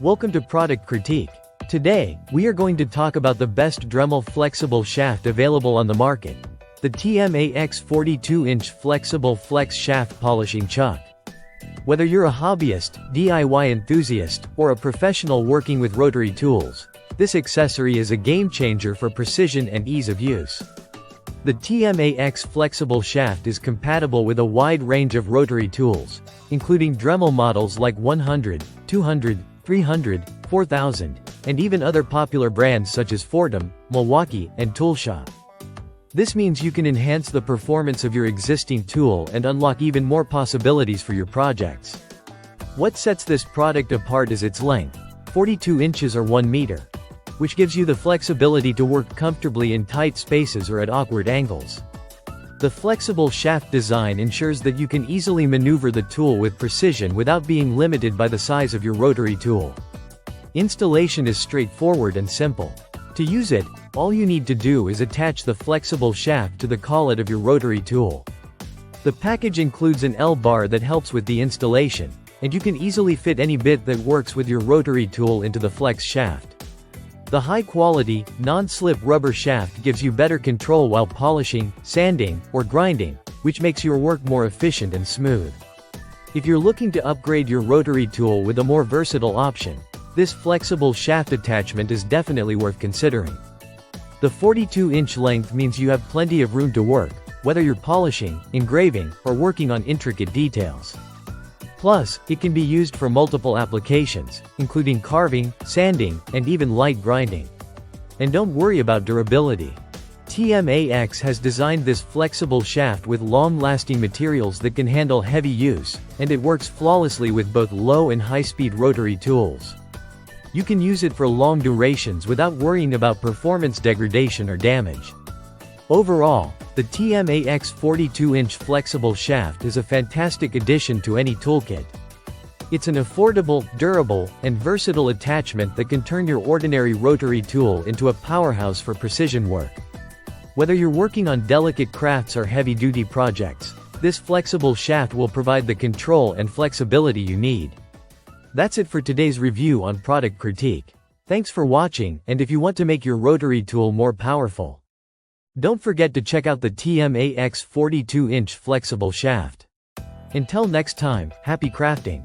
Welcome to Product Critique. Today, we are going to talk about the best Dremel flexible shaft available on the market, the TMAX 42-inch Flexible Flex Shaft Polishing Chuck. Whether you're a hobbyist, DIY enthusiast, or a professional working with rotary tools, this accessory is a game-changer for precision and ease of use. The TMAX flexible shaft is compatible with a wide range of rotary tools, including Dremel models like 100, 200, 300, 4000, and even other popular brands such as Fortum, Milwaukee, and Toolshop. This means you can enhance the performance of your existing tool and unlock even more possibilities for your projects. What sets this product apart is its length, 42 inches or 1 meter, which gives you the flexibility to work comfortably in tight spaces or at awkward angles. The flexible shaft design ensures that you can easily maneuver the tool with precision without being limited by the size of your rotary tool. Installation is straightforward and simple. To use it, all you need to do is attach the flexible shaft to the collet of your rotary tool. The package includes an L-bar that helps with the installation, and you can easily fit any bit that works with your rotary tool into the flex shaft. The high-quality, non-slip rubber shaft gives you better control while polishing, sanding, or grinding, which makes your work more efficient and smooth. If you're looking to upgrade your rotary tool with a more versatile option, this flexible shaft attachment is definitely worth considering. The 42-inch length means you have plenty of room to work, whether you're polishing, engraving, or working on intricate details. Plus, it can be used for multiple applications, including carving, sanding, and even light grinding. And don't worry about durability. TMAX has designed this flexible shaft with long-lasting materials that can handle heavy use, and it works flawlessly with both low and high-speed rotary tools. You can use it for long durations without worrying about performance degradation or damage. Overall, the TMAX 42-inch flexible shaft is a fantastic addition to any toolkit. It's an affordable, durable, and versatile attachment that can turn your ordinary rotary tool into a powerhouse for precision work. Whether you're working on delicate crafts or heavy-duty projects, this flexible shaft will provide the control and flexibility you need. That's it for today's review on Product Critique. Thanks for watching, and if you want to make your rotary tool more powerful, don't forget to check out the TMAX 42-inch flexible shaft. Until next time, happy crafting!